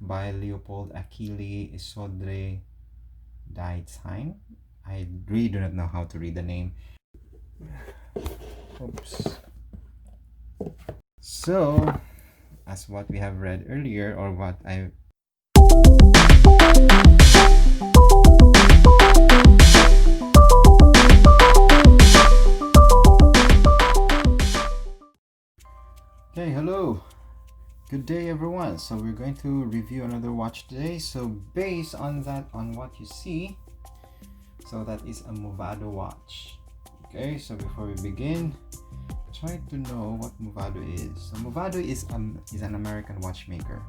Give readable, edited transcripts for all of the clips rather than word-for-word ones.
by Leopold Achille Isodre Dietzheim. I really do not know how to read the name. Oops. So, as what we have read earlier, or what I Okay, hello. Good day everyone. So we're going to review another watch today. So based on that, on what you see, so that is a Movado watch. Okay, so before we begin, try to know what Movado is. So Movado is an American watchmaker.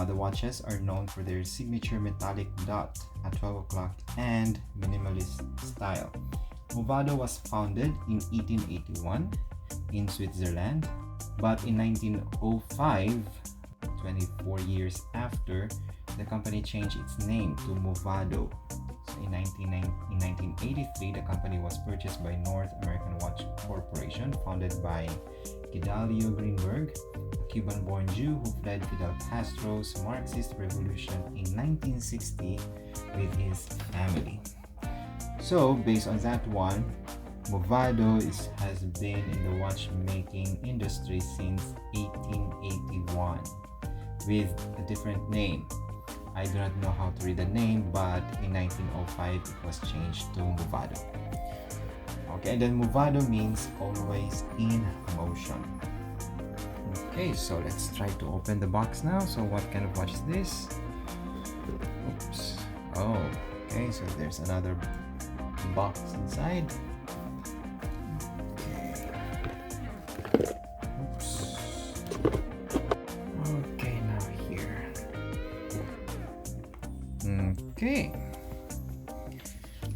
The watches are known for their signature metallic dot at 12 o'clock and minimalist style. Movado was founded in 1881 in Switzerland, but in 1905, 24 years after, the company changed its name to Movado. So in 1983, the company was purchased by North American Watch Corporation, founded by Gedalio Greenberg, a Cuban-born Jew who fled Fidel Castro's Marxist revolution in 1960 with his family. So based on that one, Movado has been in the watchmaking industry since 1881 with a different name. I do not know how to read the name, but in 1905 it was changed to Movado. Okay, and then Movado means always in motion. Okay, so let's try to open the box now. So what kind of watch is this? Oops. Oh, okay, so there's another box inside. Oops. Okay, now here. Okay.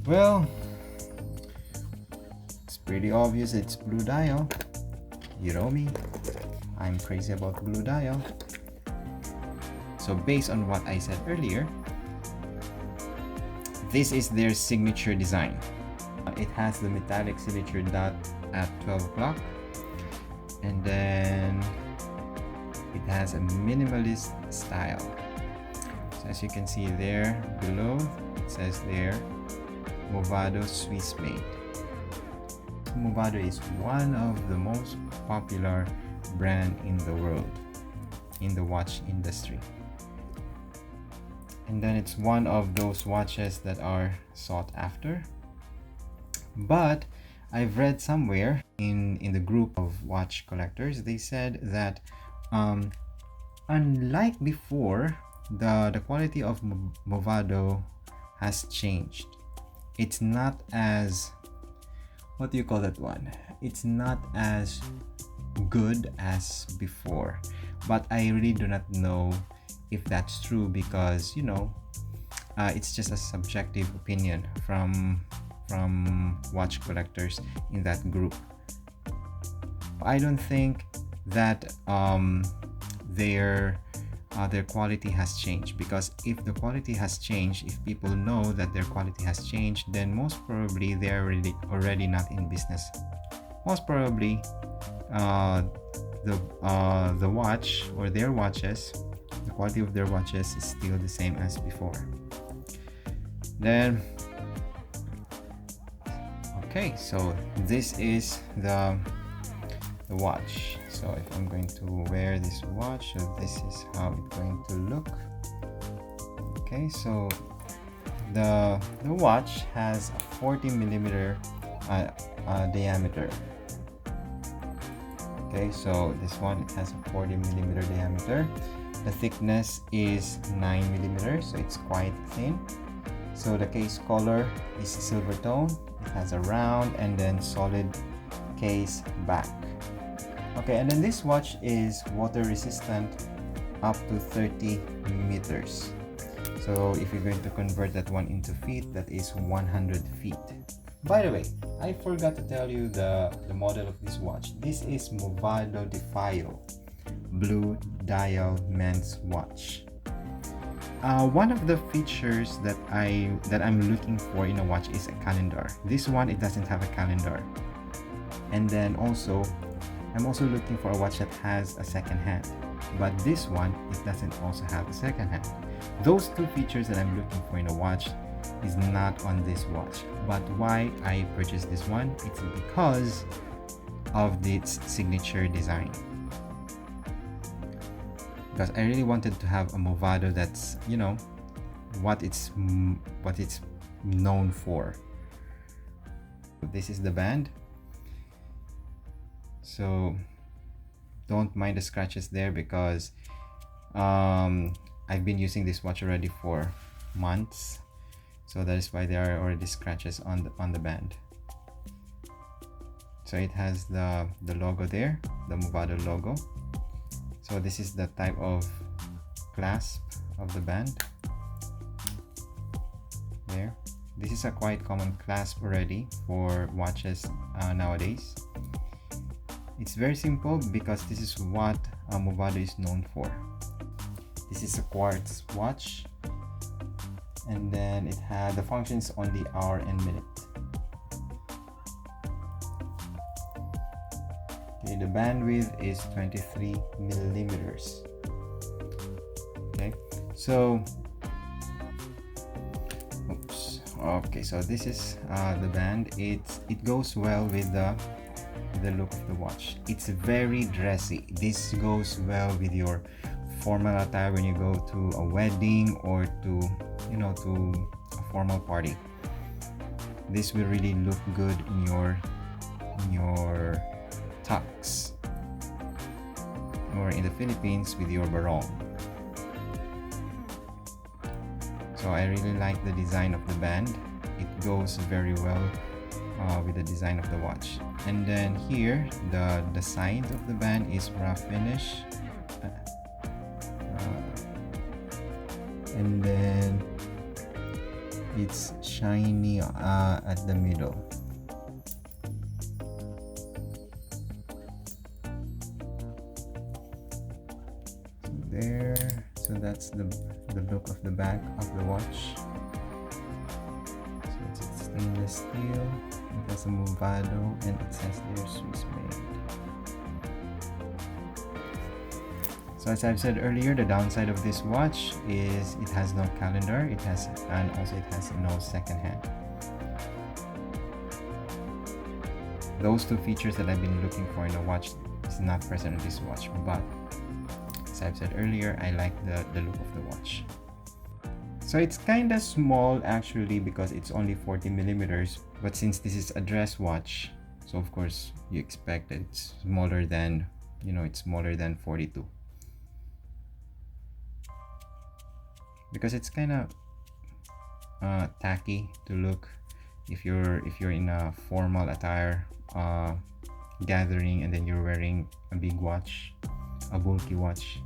Well, it's pretty obvious it's blue dial. You know me, I'm crazy about blue dial. So based on what I said earlier, this is their signature design. It has the metallic signature dot at 12 o'clock, and then it has a minimalist style. So as you can see there below, it says there Movado Swiss made. Movado is one of the most popular brand in the world in the watch industry, and then it's one of those watches that are sought after. But I've read somewhere in the group of watch collectors, they said that unlike before, the quality of Movado has changed. It's not as, what do you call that one? It's not as good as before, but I really do not know if that's true, because it's just a subjective opinion from watch collectors in that group. I don't think that their quality has changed, because if the quality has changed, if people know that their quality has changed, then most probably they're already not in business. Most probably the watch or their watches, the quality of their watches is still the same as before. Then okay, so this is the watch. So if I'm going to wear this watch, so this is how it's going to look. Okay, so the watch has a 40 millimeter diameter. Okay, so this one, it has a 40 millimeter diameter. The thickness is 9 millimeters, so it's quite thin. So the case color is silver tone. It has a round and then solid case back. Okay, and then this watch is water resistant up to 30 meters. So if you're going to convert that one into feet, that is 100 feet. By the way, I forgot to tell you the model of this watch. This is Movado Defio blue dial men's watch. One of the features that I'm looking for in a watch is a calendar. This one, it doesn't have a calendar. And then also, I'm also looking for a watch that has a second hand. but this one, it doesn't also have a second hand. Those two features that I'm looking for in a watch is not on this watch. But why I purchased this one, it's because of its signature design. Because I really wanted to have a Movado that's, you know, what it's known for. This is the band, so don't mind the scratches there, because I've been using this watch already for months, so that is why there are already scratches on the band. So it has the logo there, the Movado logo. So this is the type of clasp of the band there. This is a quite common clasp already for watches nowadays. It's very simple because this is what Movado is known for. This is a quartz watch, and then it had the functions on the hour and minute. Okay, the bandwidth is 23 millimeters. Okay, so oops. Okay, so this is the band. It goes well with the look of the watch. It's very dressy. This goes well with your formal attire when you go to a wedding or to, you know, to a formal party. This will really look good in your tux, or in the Philippines with your barong. So I really like the design of the band. It goes very well with the design of the watch. And then here, the side of the band is rough finish, and then it's shiny at the middle. So there, so that's the look of the back of the watch. So it's stainless steel. It has a Movado, and it says they're Swiss made. So as I've said earlier, the downside of this watch is it has no calendar. It has no second hand. Those two features that I've been looking for in a watch is not present in this watch, but as I've said earlier, I like the look of the watch. So it's kind of small actually, because it's only 40 millimeters, but since this is a dress watch, so of course you expect it's smaller than, you know, it's smaller than 42, because it's kind of tacky to look if you're in a formal attire gathering, and then you're wearing a big watch, a bulky watch.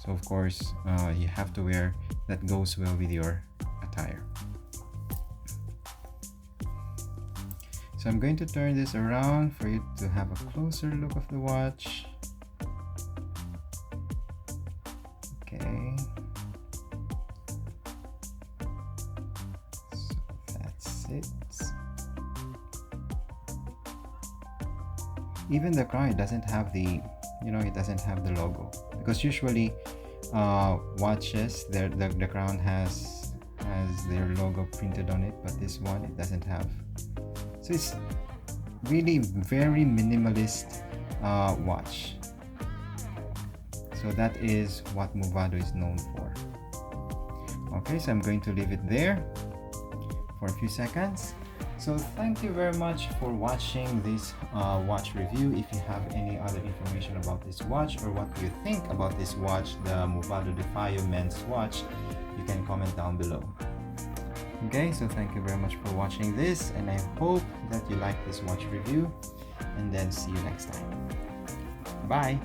So of course you have to wear that goes well with your attire. So I'm going to turn this around for you to have a closer look of the watch. Okay, so that's it. Even the crown, it doesn't have the, it doesn't have the logo, because usually watches, the crown has their logo printed on it, but this one, it doesn't have. So it's really very minimalist watch. So that is what Movado is known for. Okay, so I'm going to leave it there for a few seconds. So thank you very much for watching this watch review. If you have any other information about this watch, or what you think about this watch, the Movado Defio men's watch, you can comment down below. Okay, so thank you very much for watching this, and I hope that you like this watch review, and then see you next time. Bye.